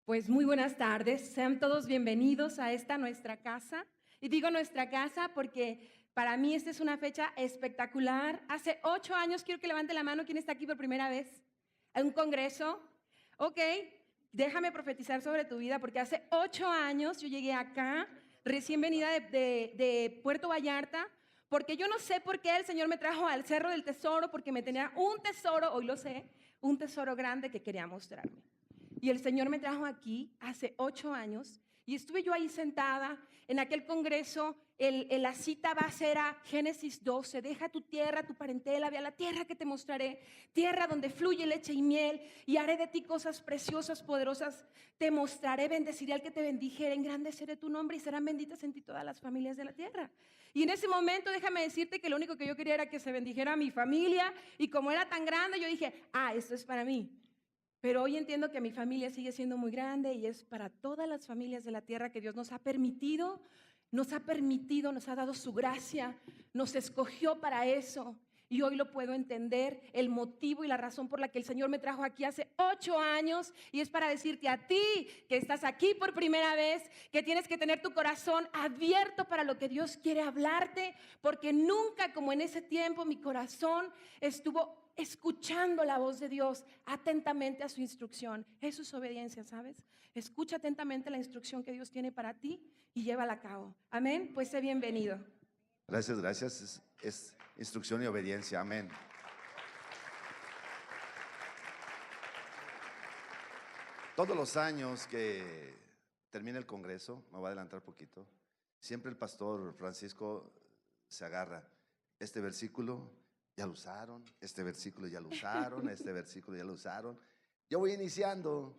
Pues muy buenas tardes, sean todos bienvenidos a esta nuestra casa. Y digo nuestra casa porque para mí esta es una fecha espectacular. Hace 8 años, quiero que levante la mano, ¿quién está aquí por primera vez? ¿A un congreso? Ok, déjame profetizar sobre tu vida porque hace 8 años yo llegué acá, recién venida de Puerto Vallarta, porque yo no sé por qué el Señor me trajo al Cerro del Tesoro, porque me tenía un tesoro, hoy lo sé, un tesoro grande que quería mostrarme. Y el Señor me trajo aquí hace 8 años y estuve yo ahí sentada en aquel congreso. La cita base era Génesis 12, deja tu tierra, tu parentela, ve a la tierra que te mostraré, tierra donde fluye leche y miel, y haré de ti cosas preciosas, poderosas, te mostraré, bendeciré al que te bendijere, engrandeceré tu nombre y serán benditas en ti todas las familias de la tierra. Y en ese momento déjame decirte que lo único que yo quería era que se bendijera a mi familia, y como era tan grande yo dije, esto es para mí. Pero hoy entiendo que mi familia sigue siendo muy grande y es para todas las familias de la tierra que Dios nos ha dado su gracia, nos escogió para eso. Y hoy lo puedo entender, el motivo y la razón por la que el Señor me trajo aquí hace 8 años. Y es para decirte a ti que estás aquí por primera vez, que tienes que tener tu corazón abierto para lo que Dios quiere hablarte, porque nunca como en ese tiempo mi corazón estuvo escuchando la voz de Dios atentamente a su instrucción. Eso es obediencia, ¿sabes? Escucha atentamente la instrucción que Dios tiene para ti y llévala a cabo. Amén. Pues sé bienvenido. Gracias, gracias. Es instrucción y obediencia. Amén. Todos los años que termina el Congreso, me voy a adelantar un poquito, siempre el pastor Francisco se agarra. Este versículo ya lo usaron, este versículo ya lo usaron, este versículo ya lo usaron. Yo voy iniciando,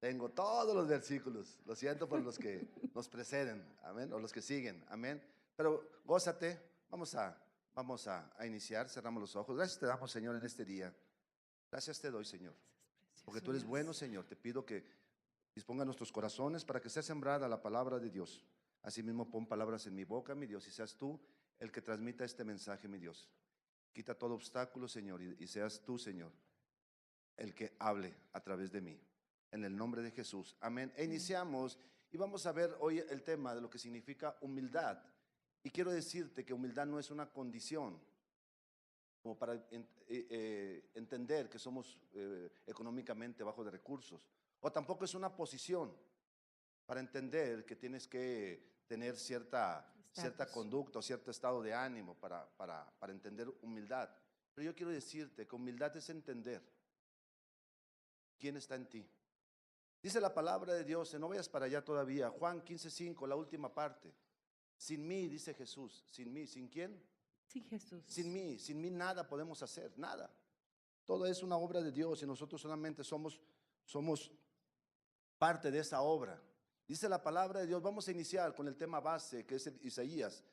tengo todos los versículos. Lo siento por los que nos preceden, amén, o los que siguen, amén. Pero gózate, vamos a iniciar, cerramos los ojos. Gracias te damos, Señor, en este día. Gracias te doy, Señor, porque tú eres bueno, Señor. Te pido que disponga nuestros corazones para que sea sembrada la palabra de Dios. Asimismo, pon palabras en mi boca, mi Dios, y seas tú el que transmita este mensaje, mi Dios. Quita todo obstáculo, Señor, y seas tú, Señor, el que hable a través de mí. En el nombre de Jesús. Amén. E iniciamos y vamos a ver hoy el tema de lo que significa humildad. Y quiero decirte que humildad no es una condición como para entender que somos económicamente bajos de recursos. O tampoco es una posición para entender que tienes que tener cierta conducta o cierto estado de ánimo para entender humildad. Pero yo quiero decirte que humildad es entender quién está en ti. Dice la palabra de Dios, no vayas para allá todavía, Juan 15:5, la última parte. Sin mí, dice Jesús, sin mí, ¿sin quién? Sí, Jesús. Sin mí nada podemos hacer, nada. Todo es una obra de Dios y nosotros solamente somos parte de esa obra. Dice la palabra de Dios, vamos a iniciar con el tema base, que es Isaías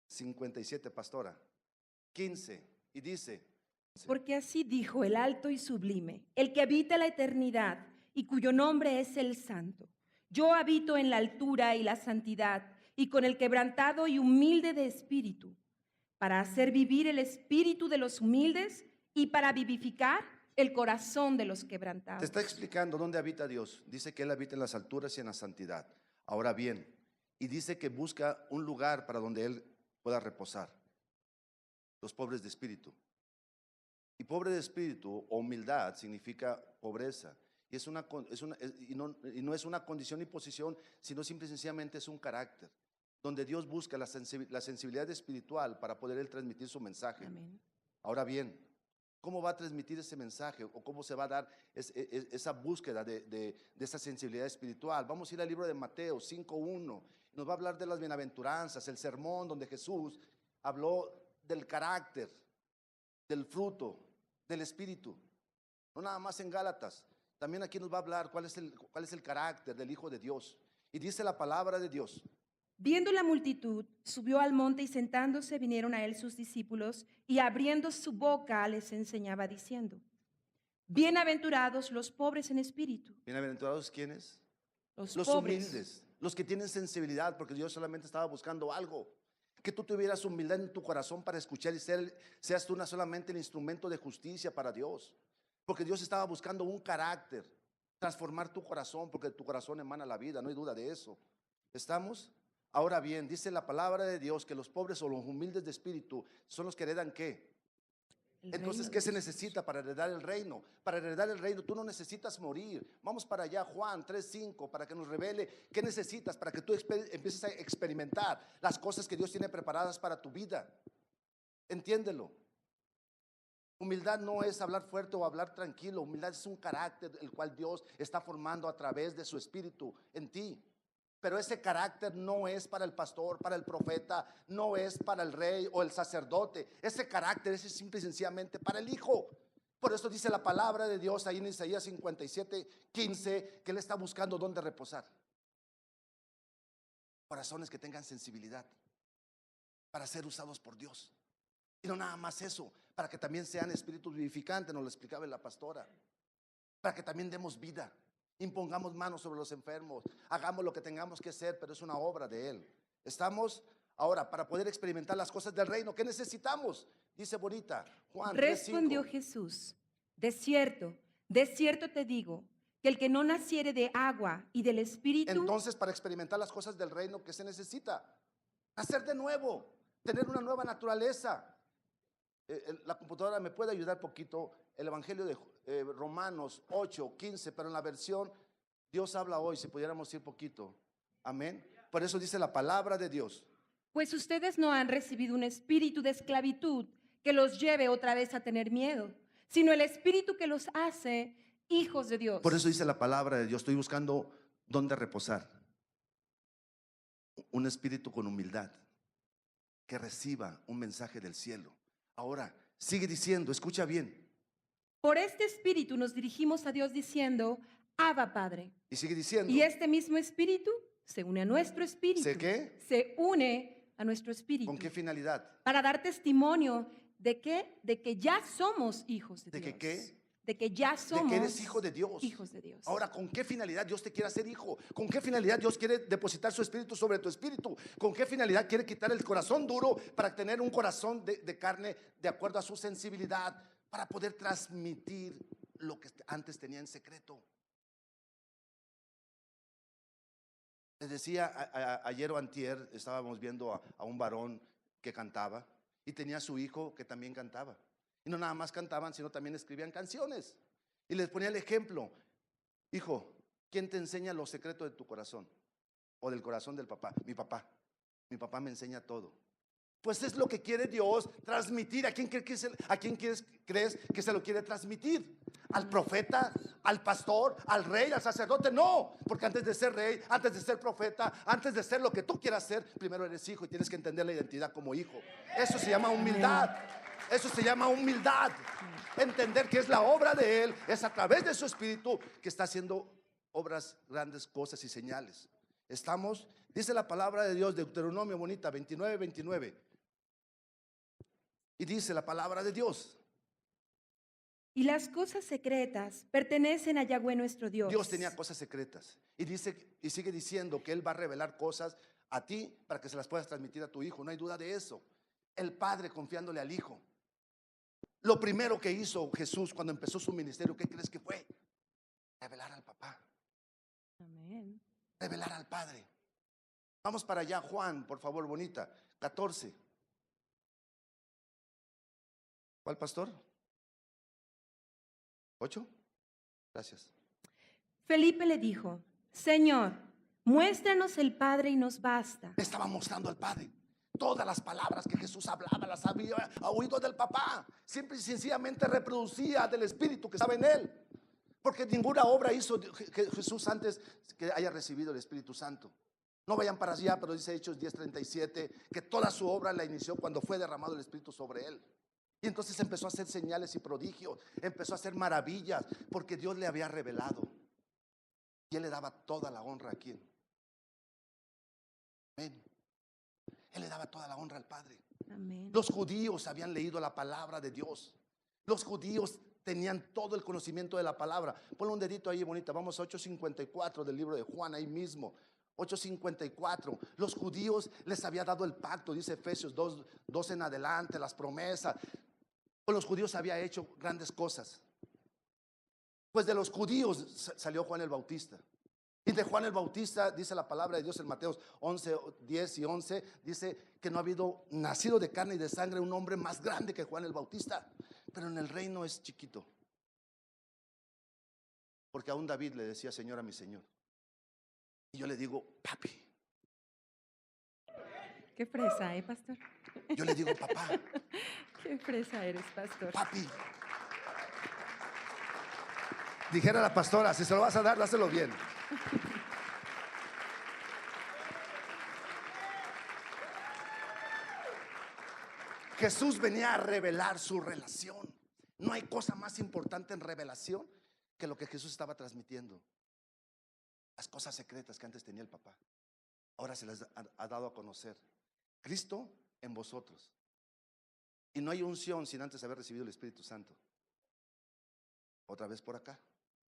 57, pastora, 15, y dice: Porque así dijo el alto y sublime, el que habita la eternidad y cuyo nombre es el Santo. Yo habito en la altura y la santidad y con el quebrantado y humilde de espíritu, para hacer vivir el espíritu de los humildes y para vivificar el corazón de los te quebrantados. está explicando dónde habita Dios. Dice que Él habita en las alturas y en la santidad. Ahora bien, y dice que busca un lugar para donde Él pueda reposar. Los pobres de espíritu. Y pobre de espíritu o humildad significa pobreza. Y, y no es una condición ni posición, sino simple y sencillamente es un carácter, donde Dios busca la sensibilidad espiritual para poder Él transmitir su mensaje. Amén. Ahora bien, ¿cómo va a transmitir ese mensaje o cómo se va a dar esa búsqueda de esa sensibilidad espiritual? Vamos a ir al libro de Mateo 5:1. Nos va a hablar de las bienaventuranzas, el sermón donde Jesús habló del carácter, del fruto, del espíritu. No nada más en Gálatas, también aquí nos va a hablar cuál es el carácter del Hijo de Dios. Y dice la palabra de Dios: Viendo la multitud, subió al monte y sentándose vinieron a él sus discípulos y abriendo su boca les enseñaba diciendo: Bienaventurados los pobres en espíritu. ¿bienaventurados quiénes? Los Los pobres. humildes, los que tienen sensibilidad, porque Dios solamente estaba buscando algo. Que tú tuvieras humildad en tu corazón para escuchar y seas tú no solamente el instrumento de justicia para Dios. Porque Dios estaba buscando un carácter. transformar tu corazón, porque de tu corazón emana la vida, no hay duda de eso. ¿Estamos? Ahora bien, dice la palabra de Dios que los pobres o los humildes de espíritu son los que heredan ¿qué? El Entonces, reino ¿qué de se Dios. necesita para heredar el reino? Para heredar el reino tú no necesitas morir. Vamos para allá, Juan 3:5, para que nos revele qué necesitas, para que tú empieces a experimentar las cosas que Dios tiene preparadas para tu vida. Entiéndelo. Humildad no es hablar fuerte o hablar tranquilo. Humildad es un carácter el cual Dios está formando a través de su espíritu en ti. Pero ese carácter no es para el pastor, para el profeta, no es para el rey o el sacerdote. Ese carácter es simple y sencillamente para el hijo. Por eso dice la palabra de Dios ahí en Isaías 57:15 que él está buscando dónde reposar. Corazones que tengan sensibilidad para ser usados por Dios. Y no nada más eso, para que también sean espíritus vivificantes, nos lo explicaba la pastora. Para que también demos vida, impongamos manos sobre los enfermos, hagamos lo que tengamos que hacer, pero es una obra de Él. ¿Estamos? Ahora, para poder experimentar las cosas del reino, ¿qué necesitamos? Dice bonita, Juan 3:5. Respondió Jesús, de cierto te digo, que el que no naciere de agua y del Espíritu, Entonces, para experimentar las cosas del reino, ¿qué se necesita? Nacer de nuevo, tener una nueva naturaleza. La computadora me puede ayudar poquito. El Evangelio de Romanos 8:15, pero en la versión Dios habla hoy, si pudiéramos ir poquito. Amén. Por eso dice la palabra de Dios. pues ustedes no han recibido un espíritu de esclavitud que los lleve otra vez a tener miedo, sino el espíritu que los hace hijos de Dios. Por eso dice la palabra de Dios. Estoy buscando dónde reposar. Un espíritu con humildad que reciba un mensaje del cielo. Ahora, sigue diciendo, escucha bien. Por este espíritu nos dirigimos a Dios diciendo, Abba Padre. Y sigue diciendo. Y este mismo espíritu se une a nuestro espíritu. ¿Sé qué? Se une a nuestro espíritu. ¿Con qué finalidad? Para dar testimonio de que ya somos hijos de ¿De Dios. que qué? De que ya somos De que eres hijo de Dios. hijos de Dios. Ahora, ¿con qué finalidad Dios te quiere hacer hijo? ¿Con qué finalidad Dios quiere depositar su espíritu sobre tu espíritu? ¿Con qué finalidad quiere quitar el corazón duro para tener un corazón de carne de acuerdo a su sensibilidad, para poder transmitir lo que antes tenía en secreto? Les decía ayer o antier, estábamos viendo a un varón que cantaba y tenía a su hijo que también cantaba. Y no nada más cantaban, sino también escribían canciones. Y les ponía el ejemplo: hijo, ¿quién te enseña los secretos de tu corazón? O del corazón del papá. Mi papá. Mi papá me enseña todo. Pues es lo que quiere Dios transmitir. ¿A quién crees que se lo quiere transmitir? ¿Al profeta? ¿Al pastor? ¿Al rey? ¿Al sacerdote? No, porque antes de ser rey, antes de ser profeta, antes de ser lo que tú quieras ser, primero eres hijo y tienes que entender la identidad como hijo. Eso se llama humildad. Eso se llama humildad. Entender que es la obra de Él, es a través de su espíritu que está haciendo obras, grandes cosas y señales. ¿Estamos? Dice la palabra de Dios, Deuteronomio bonita 29:29. Y dice la palabra de Dios: Y las cosas secretas pertenecen a Yahweh nuestro Dios. Dios tenía cosas secretas. Y dice, y sigue diciendo que Él va a revelar cosas a ti para que se las puedas transmitir a tu hijo. No hay duda de eso. El padre confiándole al hijo. Lo primero que hizo Jesús cuando empezó su ministerio, ¿qué crees que fue? Revelar al papá. Amén. Revelar al padre. Vamos para allá, Juan, por favor, bonita, 14. ¿Cuál, pastor? 8. Gracias. Felipe le dijo, Señor, muéstranos el Padre y nos basta. Estaba mostrando al Padre. Todas las palabras que Jesús hablaba las había oído del papá. Simple y sencillamente reproducía del Espíritu que estaba en él. Porque ninguna obra hizo Jesús antes que haya recibido el Espíritu Santo. No vayan para allá, pero dice Hechos 10:37 que toda su obra la inició cuando fue derramado el Espíritu sobre él. Y entonces empezó a hacer señales y prodigios, empezó a hacer maravillas, porque Dios le había revelado. Y él le daba toda la honra a quién. Amén. Él le daba toda la honra al Padre. Amén. Los judíos habían leído la palabra de Dios. Los judíos tenían todo el conocimiento de la palabra. Ponle un dedito ahí, bonita. Vamos a 8:54 del libro de Juan, ahí mismo. 8:54. Los judíos les había dado el pacto, dice Efesios 2 en adelante, las promesas. Con los judíos había hecho grandes cosas. Pues de los judíos salió Juan el Bautista. Y de Juan el Bautista, dice la palabra de Dios en Mateo 11, 10 y 11, dice que no ha habido nacido de carne y de sangre un hombre más grande que Juan el Bautista. Pero en el reino es chiquito. Porque aún David le decía Señor a mi Señor. Y yo le digo, papi. Qué fresa, pastor. Yo le digo, papá. Qué fresa eres, pastor. Papi. Dijera la pastora, si se lo vas a dar, dáselo bien. Jesús venía a revelar su relación. No hay cosa más importante en revelación que lo que Jesús estaba transmitiendo. Las cosas secretas que antes tenía el papá, ahora se las ha dado a conocer. Cristo en vosotros. Y no hay unción sin antes haber recibido el Espíritu Santo. Otra vez por acá.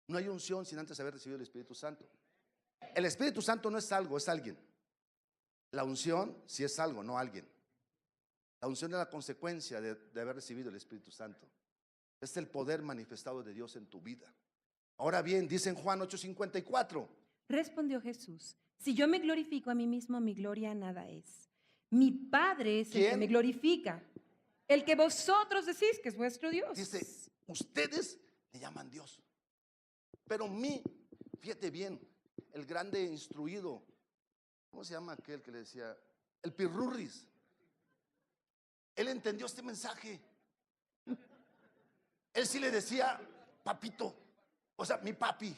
No hay unción sin antes haber recibido el Espíritu Santo. El Espíritu Santo no es algo, es alguien. La unción sí es algo, no alguien. La unción es la consecuencia de haber recibido el Espíritu Santo. Es el poder manifestado de Dios en tu vida. Ahora bien, dice en Juan 8:54. Respondió Jesús: si yo me glorifico a mí mismo, mi gloria nada es. Mi Padre es el que ¿Quién? me glorifica, el que vosotros decís que es vuestro Dios. Dice, ustedes le llaman Dios. Pero mí, fíjate bien, el grande instruido, ¿cómo se llama aquel que le decía? El Pirurris. Él entendió este mensaje. Él sí le decía, papito, o sea, mi papi.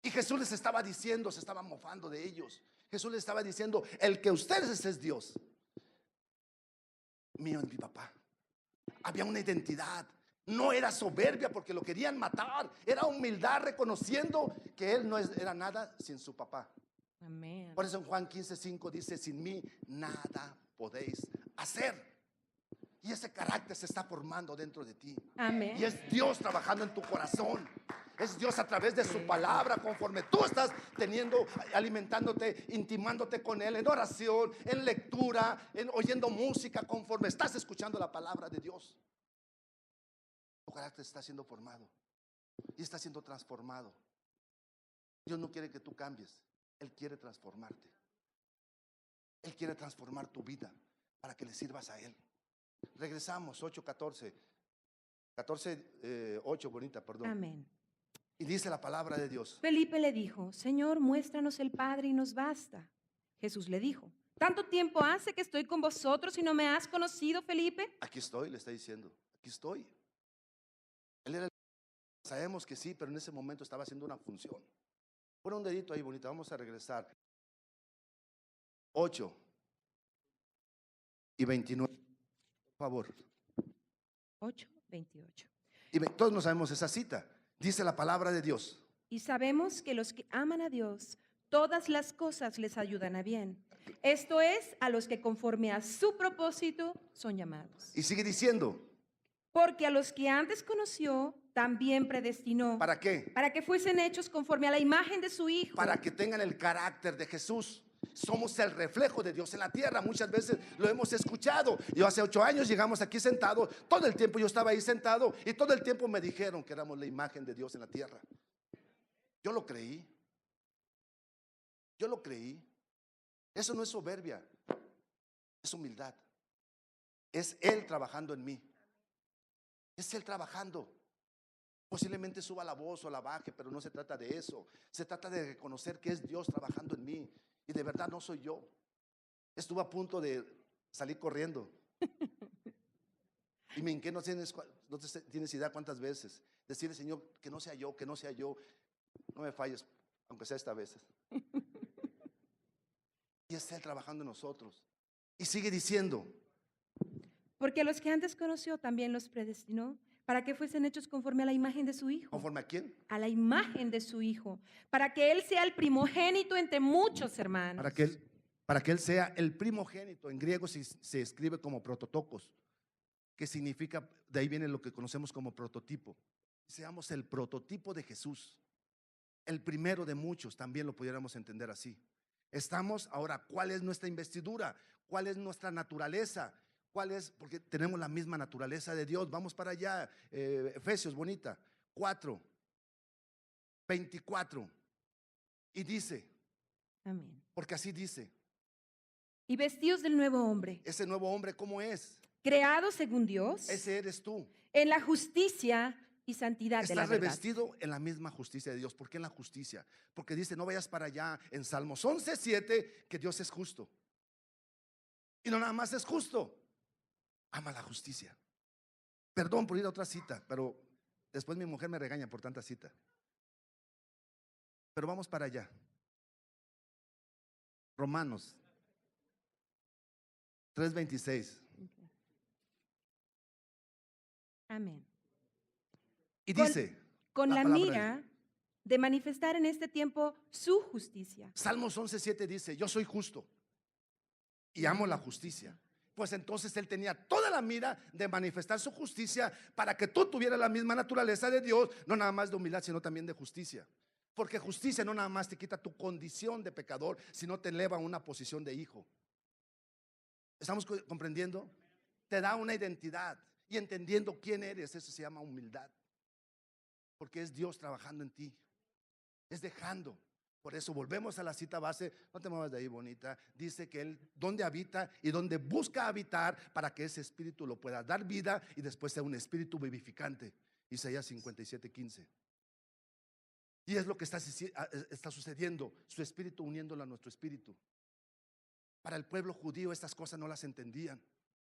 Y Jesús les estaba diciendo, se estaba mofando de ellos. Jesús les estaba diciendo, el que ustedes es Dios. Mío es mi papá. Había una identidad. No era soberbia porque lo querían matar. Era humildad reconociendo que él no era nada sin su papá. Amén. Por eso en Juan 15:5 dice, sin mí nada podéis hacer. Y ese carácter se está formando dentro de ti. Amén. Y es Dios trabajando en tu corazón. Es Dios a través de su palabra, conforme tú estás teniendo, alimentándote, intimándote con Él en oración, en lectura, en oyendo música, conforme estás escuchando la palabra de Dios. Tu carácter está siendo formado y está siendo transformado. Dios no quiere que tú cambies, Él quiere transformarte. Él quiere transformar tu vida para que le sirvas a Él. Regresamos, 8:14. 8, bonita, perdón. Amén. Y dice la palabra de Dios. Felipe le dijo: Señor, muéstranos el Padre y nos basta. Jesús le dijo: ¿tanto tiempo hace que estoy con vosotros y no me has conocido, Felipe? Aquí estoy, le está diciendo. Aquí estoy. Él era el... Sabemos que sí, pero en ese momento estaba haciendo una función. Pon un dedito ahí, bonita. Vamos a regresar. 8:29. Por favor. 8:28. Y todos no sabemos esa cita. Dice la palabra de Dios. Y sabemos que los que aman a Dios, todas las cosas les ayudan a bien. Esto es, a los que conforme a su propósito son llamados. Y sigue diciendo. Porque a los que antes conoció, también predestinó. ¿Para qué? Para que fuesen hechos conforme a la imagen de su Hijo. Para que tengan el carácter de Jesús. Somos el reflejo de Dios en la tierra. Muchas veces lo hemos escuchado. Yo hace 8 años llegamos aquí sentados. Todo el tiempo yo estaba ahí sentado y todo el tiempo me dijeron que éramos la imagen de Dios en la tierra. Yo lo creí. Yo lo creí. Eso no es soberbia, es humildad. Es Él trabajando en mí. Es Él trabajando. Posiblemente suba la voz o la baje, pero no se trata de eso. Se trata de reconocer que es Dios trabajando en mí. Y de verdad no soy yo. Estuve a punto de salir corriendo. Y me hinqué, no tienes idea cuántas veces. Decirle, Señor, que no sea yo, que no sea yo. No me falles, aunque sea esta vez. Y es Él trabajando en nosotros. Y sigue diciendo. Porque a los que antes conoció también los predestinó, para que fuesen hechos conforme a la imagen de su Hijo. ¿Conforme a quién? A la imagen de su Hijo, para que Él sea el primogénito entre muchos hermanos. Para que él sea el primogénito. En griego se escribe como prototokos, que significa, de ahí viene lo que conocemos como prototipo. Seamos el prototipo de Jesús, el primero de muchos, también lo pudiéramos entender así. Estamos ahora, ¿cuál es nuestra investidura? ¿Cuál es nuestra naturaleza? ¿Cuál es? Porque tenemos la misma naturaleza de Dios. Vamos para allá, Efesios, bonita. 4, 24. Y dice, Amén. porque así dice, Y vestidos del nuevo hombre, ese nuevo hombre, ¿cómo es? creado según Dios, Ese eres tú. en la justicia y santidad de la Estás verdad. revestido en la misma justicia de Dios. ¿Por qué en la justicia? Porque dice, no vayas para allá en Salmos 11:7, que Dios es justo. Y no nada más es justo, ama la justicia. Perdón por ir a otra cita, pero después mi mujer me regaña por tanta cita. Pero vamos para allá. Romanos 3:26. Amén. Y Con- dice, Con la palabra mira de manifestar en este tiempo su justicia. Salmos 11:7 dice, yo soy justo y amo la justicia. Pues entonces él tenía toda la mira de manifestar su justicia para que tú tuvieras la misma naturaleza de Dios, no nada más de humildad, sino también de justicia. Porque justicia no nada más te quita tu condición de pecador, sino te eleva a una posición de hijo. ¿Estamos comprendiendo? Te da una identidad y entendiendo quién eres, eso se llama humildad. Porque es Dios trabajando en ti, es dejando. Por eso volvemos a la cita base, no te muevas de ahí, bonita. Dice que Él donde habita y donde busca habitar para que ese espíritu lo pueda dar vida y después sea un espíritu vivificante. Isaías 57:15. Y es lo que está sucediendo, su espíritu uniéndolo a nuestro espíritu. Para el pueblo judío estas cosas no las entendían.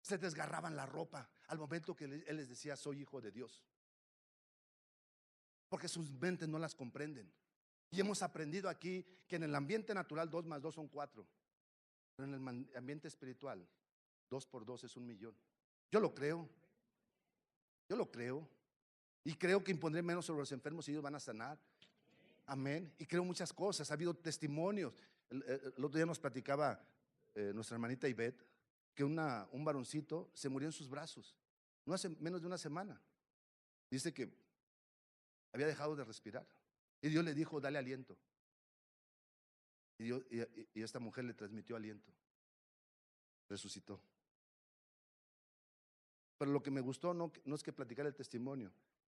Se desgarraban la ropa al momento que Él les decía, soy hijo de Dios. Porque sus mentes no las comprenden. Y hemos aprendido aquí que en el ambiente natural 2 más 2 son 4. Pero en el ambiente espiritual 2 por 2 es 1,000,000. Yo lo creo. Yo lo creo. Y creo que impondré menos sobre los enfermos y ellos van a sanar. Amén. Y creo muchas cosas. Ha habido testimonios. El otro día nos platicaba nuestra hermanita Ivette que un varoncito se murió en sus brazos. No hace menos de una semana. Dice que había dejado de respirar. Y Dios le dijo, dale aliento. Y esta mujer le transmitió aliento. Resucitó. Pero lo que me gustó no es que platicara el testimonio,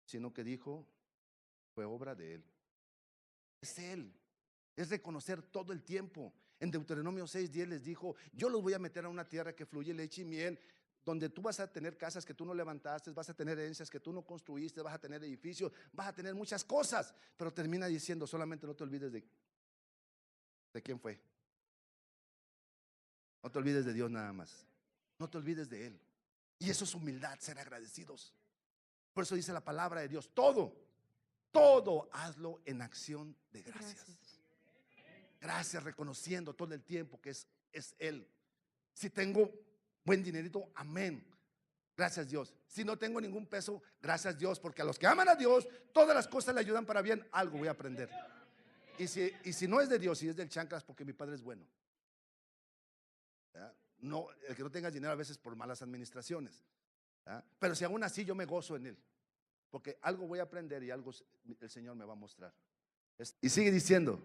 sino que dijo, fue obra de Él. Es Él. Es reconocer todo el tiempo. En Deuteronomio 6:10 les dijo, yo los voy a meter a una tierra que fluye leche y miel, donde tú vas a tener casas que tú no levantaste, vas a tener herencias que tú no construiste, vas a tener edificios, vas a tener muchas cosas. Pero termina diciendo, solamente no te olvides de quién fue. No te olvides de Dios nada más. No te olvides de Él. Y eso es humildad, ser agradecidos. Por eso dice la palabra de Dios, todo hazlo en acción de gracias. Gracias, reconociendo todo el tiempo que es Él. Si tengo buen dinerito, amén. Gracias Dios. Si no tengo ningún peso, gracias Dios, porque a los que aman a Dios, todas las cosas le ayudan para bien. Algo voy a aprender. Y si no es de Dios, si es del chanclas, porque mi padre es bueno. ¿Ya? No, el que no tenga dinero a veces por malas administraciones. ¿Ya? Pero si aún así yo me gozo en Él, porque algo voy a aprender y algo el Señor me va a mostrar. Y sigue diciendo,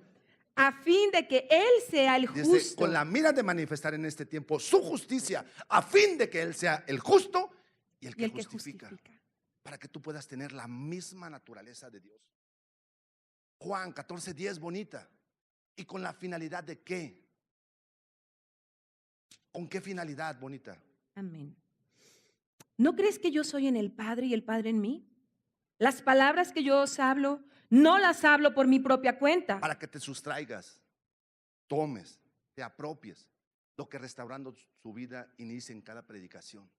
A fin de que Él sea el dice, justo. con la mira de manifestar en este tiempo su justicia, a fin de que Él sea el justo y el que justifica. Para que tú puedas tener la misma naturaleza de Dios. Juan 14:10, bonita. ¿Y con la finalidad de qué? ¿Con qué finalidad, bonita? Amén. ¿No crees que yo soy en el Padre y el Padre en mí? Las palabras que yo os hablo, no las hablo por mi propia cuenta. Para que te sustraigas, tomes, te apropies lo que restaurando su vida inicia en cada predicación.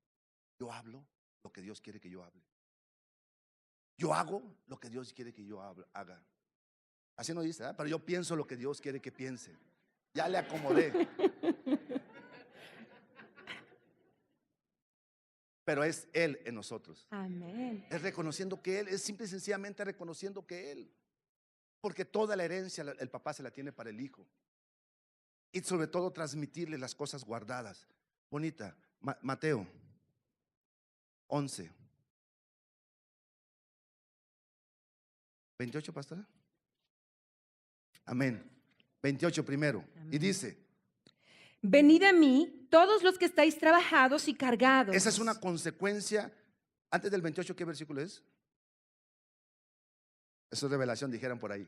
Yo hablo lo que Dios quiere que yo hable. Yo hago lo que Dios quiere que yo haga. Así no dice, pero yo pienso lo que Dios quiere que piense. Ya le acomodé. Pero es Él en nosotros. Amén. Es reconociendo que Él, es simple y sencillamente reconociendo que Él. Porque toda la herencia el papá se la tiene para el hijo. Y sobre todo transmitirle las cosas guardadas. Bonita, Mateo 11. 28, pastora. Amén. 28 primero. Amén. Y dice, venid a mí todos los que estáis trabajados y cargados. esa es una consecuencia. Antes del 28, ¿qué versículo es? Eso es revelación, dijeran por ahí.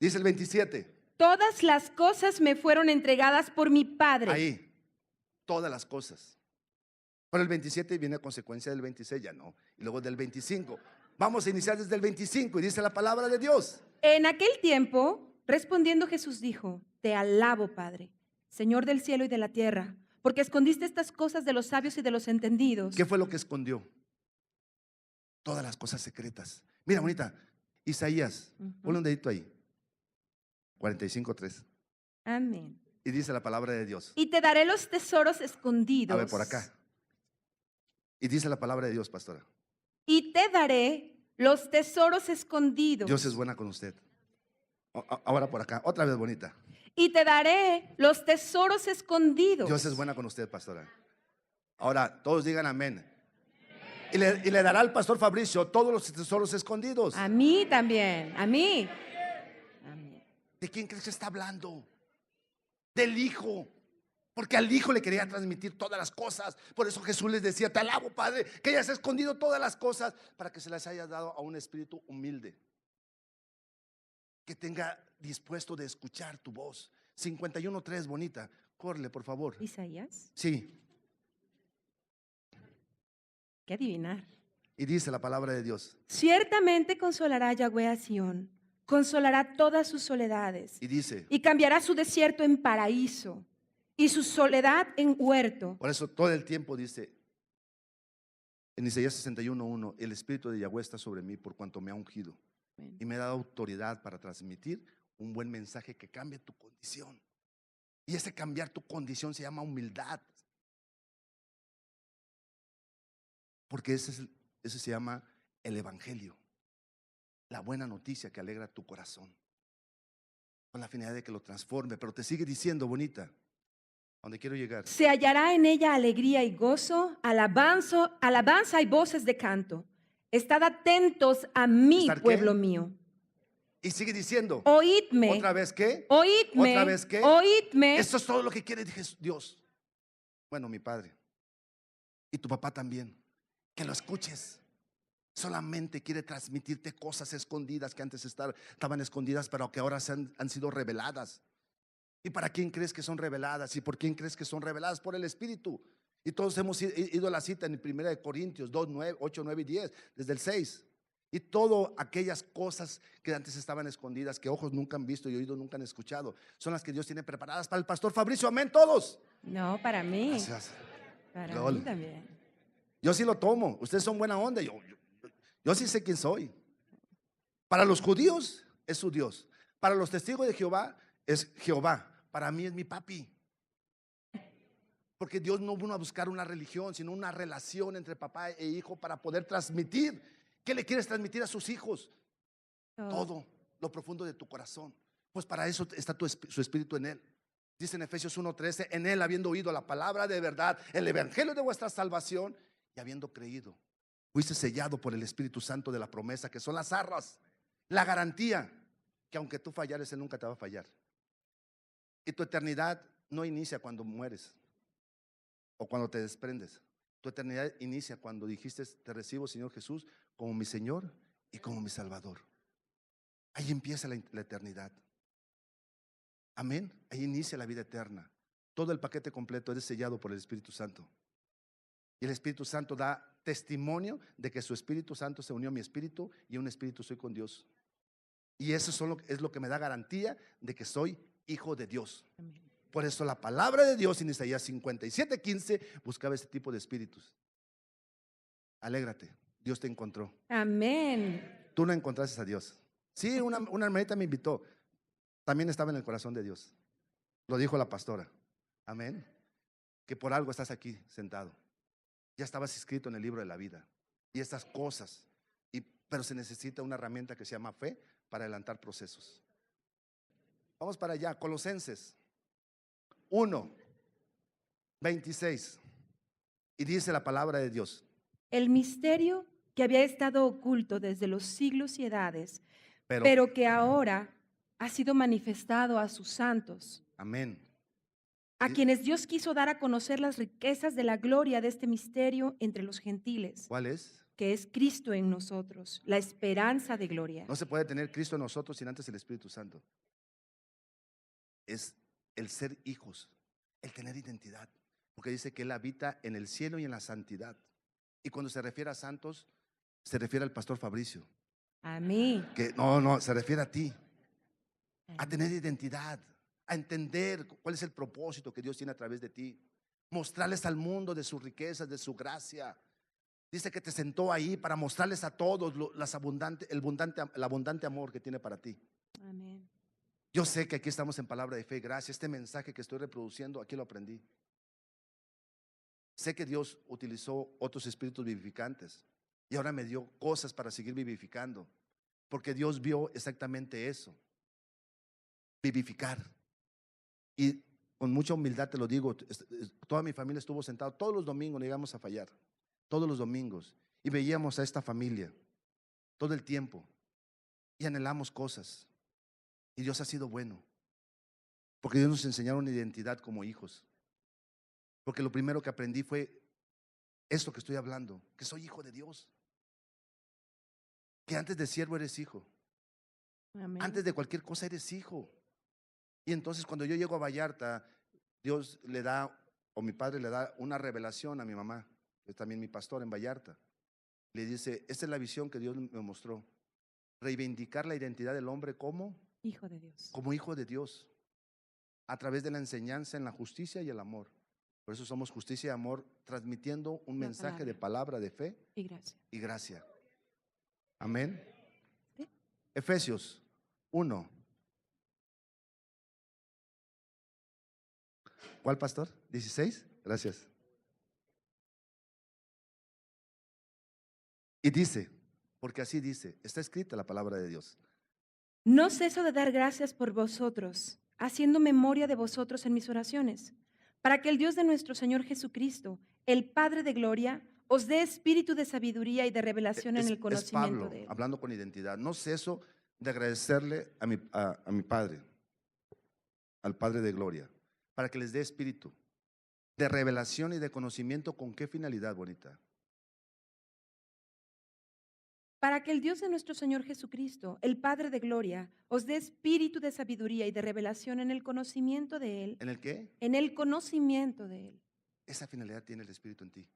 Dice el 27. Todas las cosas me fueron entregadas por mi Padre. Ahí, todas las cosas. Pero el 27 viene a consecuencia del 26, ya no. Y luego del 25. Vamos a iniciar desde el 25 y dice la palabra de Dios. En aquel tiempo, respondiendo Jesús dijo: Te alabo, Padre, Señor del cielo y de la tierra, porque escondiste estas cosas de los sabios y de los entendidos. ¿Qué fue lo que escondió? Todas las cosas secretas. Mira, bonita, Isaías, ponle un dedito ahí. 45:3. Amén. Y dice la palabra de Dios. Y te daré los tesoros escondidos. A ver, por acá. Y dice la palabra de Dios, pastora. Y te daré los tesoros escondidos. Dios es buena con usted. Ahora por acá, otra vez bonita. Y te daré los tesoros escondidos. Dios es buena con usted, pastora. Ahora, todos digan amén. Y le dará al pastor Fabricio todos los tesoros escondidos. A mí también, a mí. Amén. ¿De quién crees que está hablando? Del Hijo. Porque al Hijo le quería transmitir todas las cosas. Por eso Jesús les decía: te alabo, Padre, que hayas escondido todas las cosas para que se las hayas dado a un espíritu humilde, que tenga dispuesto de escuchar tu voz. 51:3, bonita. Corre, por favor. ¿Isaías? Sí. ¿Qué adivinar? Y dice la palabra de Dios. Ciertamente consolará Yahweh a Sión, consolará todas sus soledades, Y dice, y cambiará su desierto en paraíso, y su soledad en huerto. por eso todo el tiempo dice en Isaías 61:1, el Espíritu de Yahweh está sobre mí por cuanto me ha ungido y me ha dado autoridad para transmitir un buen mensaje que cambie tu condición. Y ese cambiar tu condición se llama humildad. Porque ese se llama el Evangelio, la buena noticia que alegra tu corazón, con la finalidad de que lo transforme. Pero te sigue diciendo, bonita, ¿a dónde quiero llegar? Se hallará en ella alegría y gozo, alabanza y voces de canto. Estad atentos a mí, ¿Estar qué? pueblo mío. Y sigue diciendo, Oídme. ¿otra vez qué? Oídme. ¿Otra vez qué? Oídme. Esto es todo lo que quiere Dios. Bueno, mi padre y tu papá también, que lo escuches. Solamente quiere transmitirte cosas escondidas que antes estaban escondidas, pero que ahora han sido reveladas. ¿Y para quién crees que son reveladas? ¿Y por quién crees que son reveladas? Por el Espíritu. Y todos hemos ido a la cita en 1 Corintios 2, 9, 8, 9 y 10, desde el 6. Y todas aquellas cosas que antes estaban escondidas, que ojos nunca han visto y oídos nunca han escuchado, son las que Dios tiene preparadas para el pastor Fabricio. Amén, todos. No, para mí. Gracias. Para Gloria. mí también. Yo sí lo tomo. Ustedes son buena onda. Yo sí sé quién soy. Para los judíos es su Dios. Para los testigos de Jehová es Jehová. Para mí es mi papi. Porque Dios no vino a buscar una religión, sino una relación entre papá e hijo para poder transmitir. ¿Qué le quieres transmitir a sus hijos? Todo lo profundo de tu corazón. Pues para eso está su espíritu en él. Dice en Efesios 1:13, en él habiendo oído la palabra de verdad, el evangelio de vuestra salvación, y habiendo creído, fuiste sellado por el Espíritu Santo de la promesa, que son las arras, la garantía que aunque tú fallares, él nunca te va a fallar. Y tu eternidad no inicia cuando mueres o cuando te desprendes. Tu eternidad inicia cuando dijiste: te recibo, Señor Jesús, como mi Señor y como mi Salvador. Ahí empieza la eternidad. Amén. Ahí inicia la vida eterna. Todo el paquete completo es sellado por el Espíritu Santo. Y el Espíritu Santo da testimonio de que su Espíritu Santo se unió a mi espíritu y un espíritu soy con Dios. Y eso es lo que me da garantía de que soy hijo de Dios. Amén. Por eso la palabra de Dios en Isaías 57:15 buscaba este tipo de espíritus. Alégrate, Dios te encontró. Amén. Tú no encontraste a Dios. Sí, una hermanita me invitó. También estaba en el corazón de Dios. Lo dijo la pastora. Amén. Que por algo estás aquí sentado. Ya estabas inscrito en el libro de la vida. Y estas cosas. Pero se necesita una herramienta que se llama fe para adelantar procesos. Vamos para allá. Colosenses 1:26. Y dice la palabra de Dios. El misterio que había estado oculto desde los siglos y edades, Pero pero que ahora ha sido manifestado a sus santos. amén. a quienes Dios quiso dar a conocer las riquezas de la gloria de este misterio entre los gentiles, ¿Cuál es? que es Cristo en nosotros, la esperanza de gloria. No se puede tener Cristo en nosotros sin antes el Espíritu Santo. Es el ser hijos, el tener identidad, porque dice que Él habita en el cielo y en la santidad. Y cuando se refiere a santos, se refiere al pastor Fabricio. Amén. Que no, se refiere a ti, a tener identidad, a entender cuál es el propósito que Dios tiene a través de ti, mostrarles al mundo de sus riquezas, de su gracia. Dice que te sentó ahí para mostrarles a todos el abundante amor que tiene para ti. Amén. Yo sé que aquí estamos en palabra de fe y gracia. Este mensaje que estoy reproduciendo, aquí lo aprendí. Sé que Dios utilizó otros espíritus vivificantes y ahora me dio cosas para seguir vivificando, porque Dios vio exactamente eso, vivificar. Y con mucha humildad te lo digo, toda mi familia estuvo sentada todos los domingos, no llegamos a fallar, todos los domingos, y veíamos a esta familia todo el tiempo y anhelamos cosas. Y Dios ha sido bueno, porque Dios nos enseñó una identidad como hijos. Porque lo primero que aprendí fue esto que estoy hablando, que soy hijo de Dios, que antes de siervo eres hijo. Amén. Antes de cualquier cosa eres hijo. Y entonces cuando yo llego a Vallarta, Dios le da, o mi padre le da una revelación a mi mamá, que es también mi pastor en Vallarta. Le dice, esta es la visión que Dios me mostró: reivindicar la identidad del hombre como Hijo de Dios. como hijo de Dios, a través de la enseñanza en la justicia y el amor. Por eso somos justicia y amor, transmitiendo un La mensaje palabra. de palabra de fe Y gracias. y gracia. Amén. Sí. Efesios 1. ¿Cuál, pastor? 16. Gracias. Y dice, porque así dice, está escrita la palabra de Dios. No ceso de dar gracias por vosotros, haciendo memoria de vosotros en mis oraciones, para que el Dios de nuestro Señor Jesucristo, el Padre de gloria, os dé espíritu de sabiduría y de revelación en el Es conocimiento Pablo de Él. hablando con identidad. No ceso de agradecerle a mi Padre, al Padre de gloria, para que les dé espíritu de revelación y de conocimiento. ¿Con qué finalidad, bonita? Para que el Dios de nuestro Señor Jesucristo, el Padre de gloria, os dé espíritu de sabiduría y de revelación en el conocimiento de Él. ¿En el qué? En el conocimiento de Él. Esa finalidad tiene el Espíritu en ti,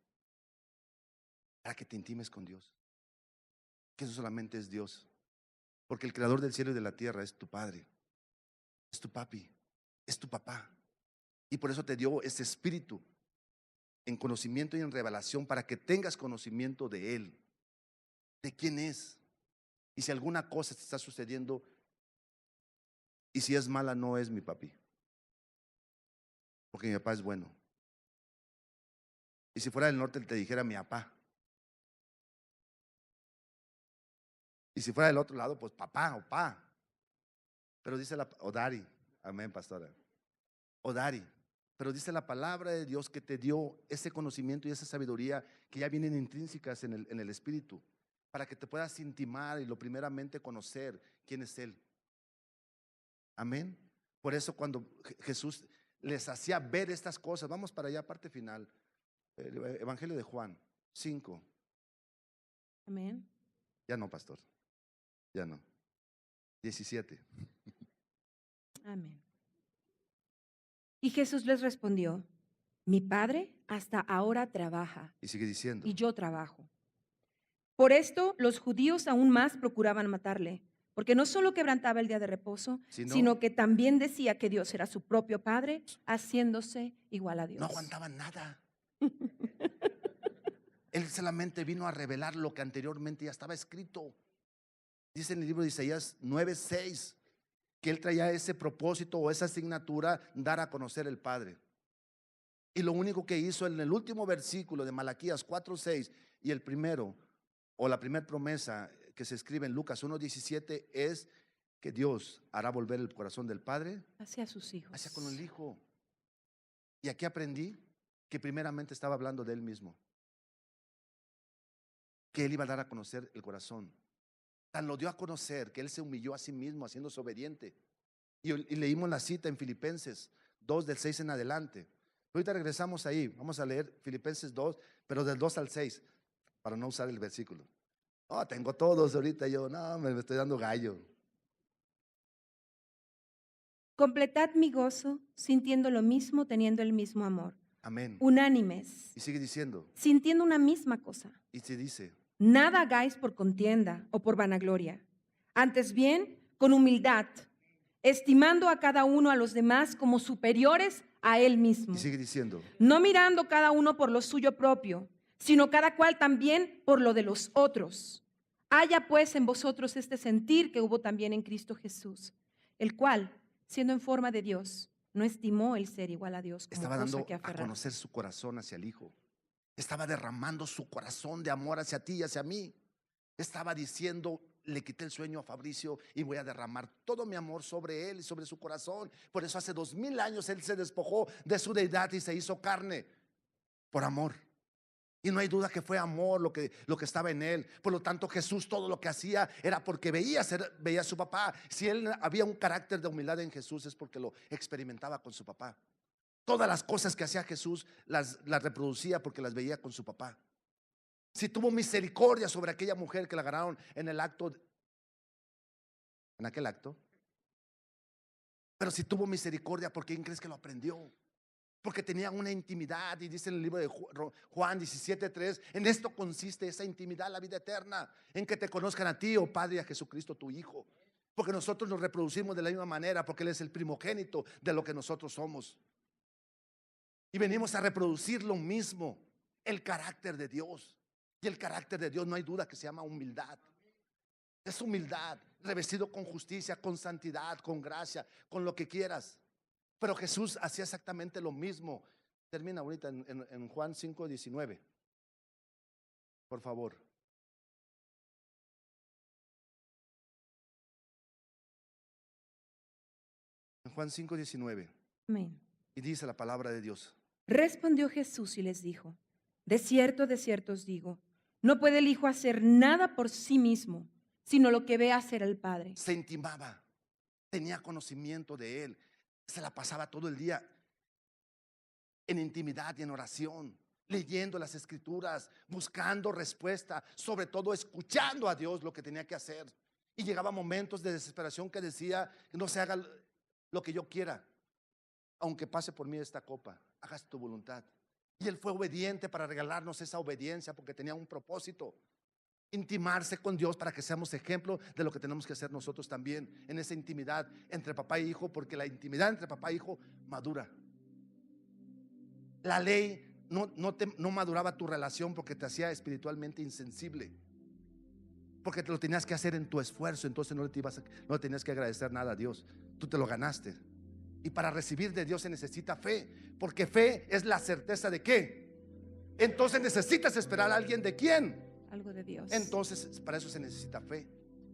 para que te intimes con Dios, que eso solamente es Dios, porque el creador del cielo y de la tierra es tu Padre, es tu papi, es tu papá, y por eso te dio ese espíritu en conocimiento y en revelación, para que tengas conocimiento de Él, de quién es, y si alguna cosa te está sucediendo, y si es mala, no es mi papi, porque mi papá es bueno. Y si fuera del norte te dijera mi papá, y si fuera del otro lado, pues papá o pa. Pero dice o Dari, amén, pastora, o Dari. Pero dice la palabra de Dios que te dio ese conocimiento y esa sabiduría que ya vienen intrínsecas en el espíritu, para que te puedas intimar y lo primeramente conocer quién es Él. Amén. Por eso cuando Jesús les hacía ver estas cosas, vamos para allá, parte final, el Evangelio de Juan 5. Amén. Ya no, pastor, ya no. 17. Amén. Y Jesús les respondió, mi Padre hasta ahora trabaja Y sigue diciendo. y yo trabajo. Por esto los judíos aún más procuraban matarle, porque no solo quebrantaba el día de reposo, sino que también decía que Dios era su propio Padre, haciéndose igual a Dios. No aguantaban nada. Él solamente vino a revelar lo que anteriormente ya estaba escrito. Dice en el libro de Isaías 9:6 que Él traía ese propósito o esa asignatura, dar a conocer el Padre. Y lo único que hizo en el último versículo de Malaquías 4:6 y el primero, o la primera promesa que se escribe en Lucas 1:17, es que Dios hará volver el corazón del Padre hacia sus hijos, hacia con el Hijo. Y aquí aprendí que primeramente estaba hablando de Él mismo, que Él iba a dar a conocer el corazón. Tan lo dio a conocer que Él se humilló a sí mismo, haciéndose obediente. Y leímos la cita en Filipenses 2 del 6 en adelante. Ahorita regresamos ahí, vamos a leer Filipenses 2, pero del 2 al 6, para no usar el versículo. Oh, tengo todos ahorita, yo no, me estoy dando gallo. Completad mi gozo, sintiendo lo mismo, teniendo el mismo amor. Amén. Unánimes, Y sigue diciendo, sintiendo una misma cosa. y se dice, Nada hagáis por contienda o por vanagloria. Antes bien, con humildad, estimando a cada uno a los demás como superiores a él mismo. y sigue diciendo, No mirando cada uno por lo suyo propio, sino cada cual también por lo de los otros. Haya pues en vosotros este sentir que hubo también en Cristo Jesús, el cual, siendo en forma de Dios, no estimó el ser igual a Dios como estaba cosa dando que a aferrar. conocer su corazón hacia el Hijo. Estaba derramando su corazón de amor hacia ti y hacia mí. Estaba diciendo, le quité el sueño a Fabricio y voy a derramar todo mi amor sobre él y sobre su corazón. Por eso hace 2000 años él se despojó de su deidad y se hizo carne por amor. Y no hay duda que fue amor lo que estaba en él. Por lo tanto, Jesús todo lo que hacía era porque veía a su papá. Si él había un carácter de humildad en Jesús, es porque lo experimentaba con su papá. Todas las cosas que hacía Jesús las reproducía porque las veía con su papá. Si tuvo misericordia sobre aquella mujer que la agarraron en aquel acto. Pero si tuvo misericordia, ¿por quién crees que lo aprendió? Porque tenía una intimidad, y dice en el libro de Juan 17:3, en esto consiste esa intimidad, la vida eterna, en que te conozcan a ti, oh Padre, y a Jesucristo tu Hijo. Porque nosotros nos reproducimos de la misma manera, porque Él es el primogénito de lo que nosotros somos. Y venimos a reproducir lo mismo, el carácter de Dios. Y el carácter de Dios no hay duda que se llama humildad. Es humildad, revestido con justicia, con santidad, con gracia, con lo que quieras. Pero Jesús hacía exactamente lo mismo. Termina ahorita en Juan 5:19. Por favor. En Juan 5:19. Amén. Y dice la palabra de Dios. Respondió Jesús y les dijo, de cierto os digo, no puede el Hijo hacer nada por sí mismo, sino lo que ve hacer el Padre. Se intimaba, tenía conocimiento de Él, se la pasaba todo el día en intimidad y en oración, leyendo las escrituras, buscando respuesta, sobre todo escuchando a Dios lo que tenía que hacer. Y llegaba momentos de desesperación que decía, no se haga lo que yo quiera, aunque pase por mí esta copa, hagas tu voluntad. Y Él fue obediente para regalarnos esa obediencia porque tenía un propósito: intimarse con Dios para que seamos ejemplo de lo que tenemos que hacer nosotros también en esa intimidad entre papá y hijo, porque la intimidad entre papá y hijo madura. La ley no maduraba tu relación porque te hacía espiritualmente insensible, porque te lo tenías que hacer en tu esfuerzo. Entonces no le tenías que agradecer nada a Dios, tú te lo ganaste. Y para recibir de Dios se necesita fe, porque fe es la certeza de qué. Entonces necesitas esperar a alguien. ¿De quién? Algo de Dios. Entonces para eso se necesita fe.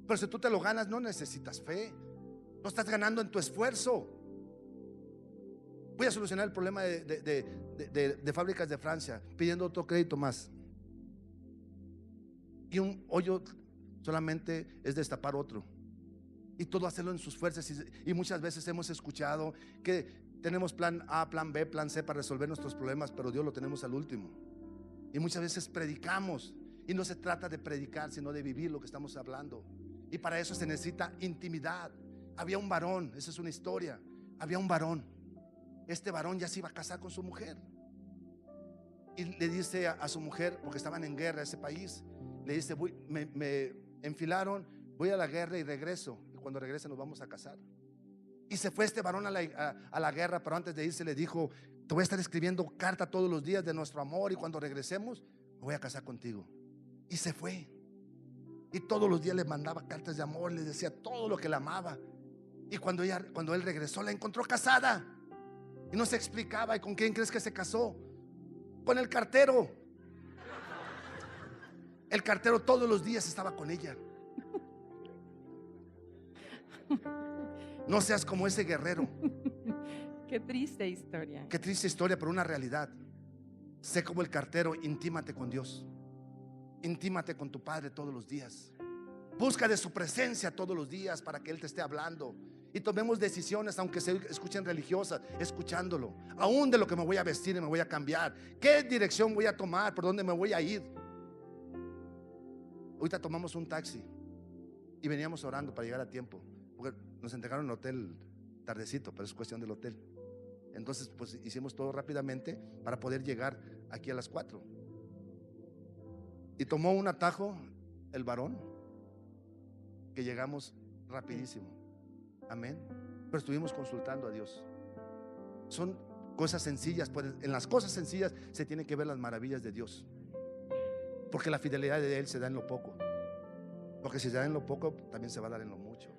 Pero si tú te lo ganas, no necesitas fe. Lo estás ganando en tu esfuerzo. Voy a solucionar el problema de Fábricas de Francia pidiendo otro crédito más. Y un hoyo solamente es destapar otro. Y todo hacerlo en sus fuerzas. Y muchas veces hemos escuchado que tenemos plan A, plan B, plan C para resolver nuestros problemas, pero Dios lo tenemos al último. Y muchas veces predicamos, y no se trata de predicar, sino de vivir lo que estamos hablando. Y para eso se necesita intimidad. Había un varón, esa es una historia. Había un varón. Este varón ya se iba a casar con su mujer. Y le dice a su mujer, porque estaban en guerra ese país, le dice, me enfilaron, voy a la guerra y regreso. Y cuando regrese nos vamos a casar. Y se fue este varón a la guerra, pero antes de irse le dijo, te voy a estar escribiendo carta todos los días de nuestro amor, y cuando regresemos me voy a casar contigo. Y se fue. Y todos los días le mandaba cartas de amor, le decía todo lo que la amaba. Y cuando él regresó, la encontró casada. Y no se explicaba. ¿Y con quién crees que se casó? Con el cartero. El cartero todos los días estaba con ella. No seas como ese guerrero. Qué triste historia. Qué triste historia, pero una realidad. Sé como el cartero, intímate con Dios. Intímate con tu Padre todos los días. Busca de su presencia todos los días para que Él te esté hablando. y tomemos decisiones, aunque se escuchen religiosas, escuchándolo. Aún de lo que me voy a vestir y me voy a cambiar, qué dirección voy a tomar, por dónde me voy a ir. Ahorita tomamos un taxi y veníamos orando para llegar a tiempo, porque nos entregaron el hotel tardecito, pero es cuestión del hotel. Entonces pues hicimos todo rápidamente para poder llegar aquí a las 4. Y tomó un atajo el varón, que llegamos rapidísimo. Amén. Pero estuvimos consultando a Dios. Son cosas sencillas, pues en las cosas sencillas se tienen que ver las maravillas de Dios, porque la fidelidad de Él se da en lo poco, porque si se da en lo poco, también se va a dar en lo mucho.